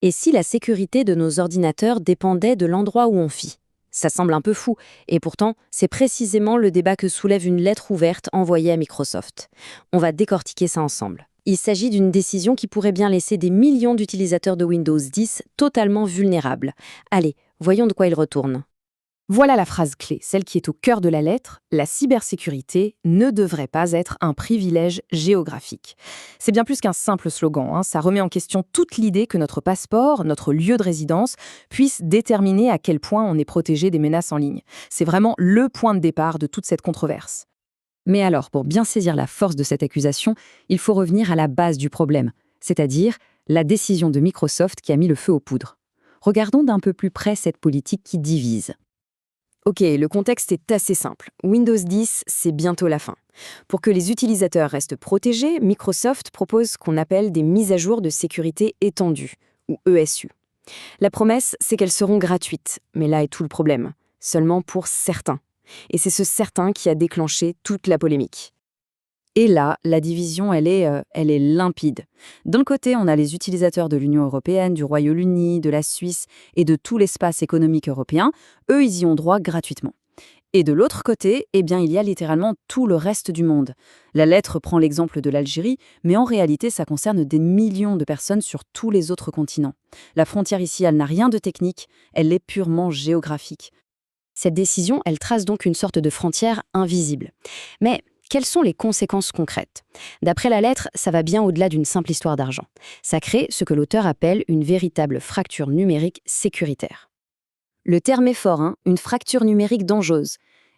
Et si la sécurité de nos ordinateurs dépendait de l'endroit où on vit? Ça semble un peu fou, et pourtant, c'est précisément le débat que soulève une lettre ouverte envoyée à Microsoft. On va décortiquer ça ensemble. Il s'agit d'une décision qui pourrait bien laisser des millions d'utilisateurs de Windows 10 totalement vulnérables. Allez, voyons de quoi il retourne. Voilà la phrase clé, celle qui est au cœur de la lettre. La cybersécurité ne devrait pas être un privilège géographique. C'est bien plus qu'un simple slogan, hein. Ça remet en question toute l'idée que notre passeport, notre lieu de résidence, puisse déterminer à quel point on est protégé des menaces en ligne. C'est vraiment le point de départ de toute cette controverse. Mais alors, pour bien saisir la force de cette accusation, il faut revenir à la base du problème, c'est-à-dire la décision de Microsoft qui a mis le feu aux poudres. Regardons d'un peu plus près cette politique qui divise. Ok, le contexte est assez simple. Windows 10, c'est bientôt la fin. Pour que les utilisateurs restent protégés, Microsoft propose ce qu'on appelle des mises à jour de sécurité étendues, ou ESU. La promesse, c'est qu'elles seront gratuites, mais là est tout le problème. Seulement pour certains. Et c'est ce certain qui a déclenché toute la polémique. Et là, la division, elle est limpide. D'un côté, on a les utilisateurs de l'Union européenne, du Royaume-Uni, de la Suisse et de tout l'espace économique européen. Eux, ils y ont droit gratuitement. Et de l'autre côté, eh bien, il y a littéralement tout le reste du monde. La lettre prend l'exemple de l'Algérie, mais en réalité, ça concerne des millions de personnes sur tous les autres continents. La frontière ici, elle n'a rien de technique, elle est purement géographique. Cette décision, elle trace donc une sorte de frontière invisible. Mais quelles sont les conséquences concrètes? D'après la lettre, ça va bien au-delà d'une simple histoire d'argent. Ça crée ce que l'auteur appelle une véritable fracture numérique sécuritaire. Le terme est fort, hein, une fracture numérique dangereuse.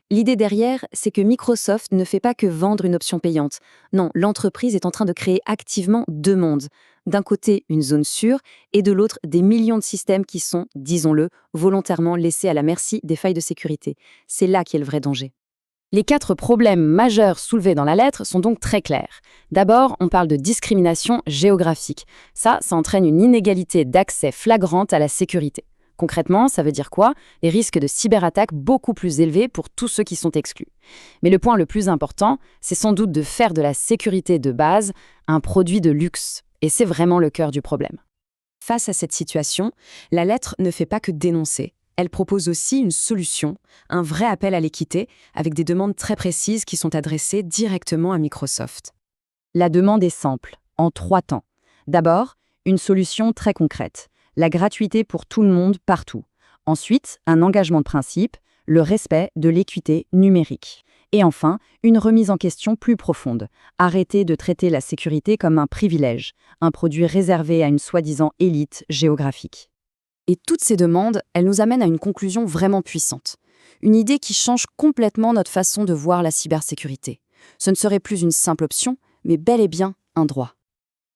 L'idée derrière, c'est que Microsoft ne fait pas que vendre une option payante. Non, l'entreprise est en train de créer activement deux mondes. D'un côté, une zone sûre, et de l'autre, des millions de systèmes qui sont, disons-le, volontairement laissés à la merci des failles de sécurité. C'est là qu'est le vrai danger. Les 4 problèmes majeurs soulevés dans la lettre sont donc très clairs. D'abord, on parle de discrimination géographique. Ça entraîne une inégalité d'accès flagrante à la sécurité. Concrètement, ça veut dire quoi? Les risques de cyberattaque beaucoup plus élevés pour tous ceux qui sont exclus. Mais le point le plus important, c'est sans doute de faire de la sécurité de base un produit de luxe. Et c'est vraiment le cœur du problème. Face à cette situation, la lettre ne fait pas que dénoncer. Elle propose aussi une solution, un vrai appel à l'équité, avec des demandes très précises qui sont adressées directement à Microsoft. La demande est simple, en 3 temps. D'abord, une solution très concrète, la gratuité pour tout le monde partout. Ensuite, un engagement de principe, le respect de l'équité numérique. Et enfin, une remise en question plus profonde. Arrêter de traiter la sécurité comme un privilège, un produit réservé à une soi-disant élite géographique. Et toutes ces demandes, elles nous amènent à une conclusion vraiment puissante. Une idée qui change complètement notre façon de voir la cybersécurité. Ce ne serait plus une simple option, mais bel et bien un droit.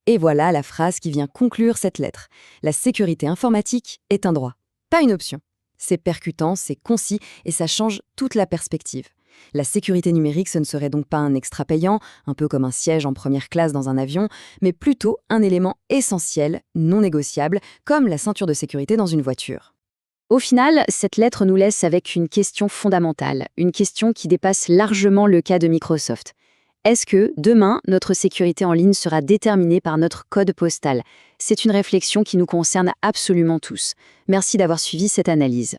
Et voilà la phrase qui vient conclure cette lettre. La sécurité informatique est un droit, pas une option. C'est percutant, c'est concis et ça change toute la perspective. La sécurité numérique, ce ne serait donc pas un extra payant, un peu comme un siège en première classe dans un avion, mais plutôt un élément essentiel, non négociable, comme la ceinture de sécurité dans une voiture. Au final, cette lettre nous laisse avec une question fondamentale, une question qui dépasse largement le cas de Microsoft. Est-ce que, demain, notre sécurité en ligne sera déterminée par notre code postal? C'est une réflexion qui nous concerne absolument tous. Merci d'avoir suivi cette analyse.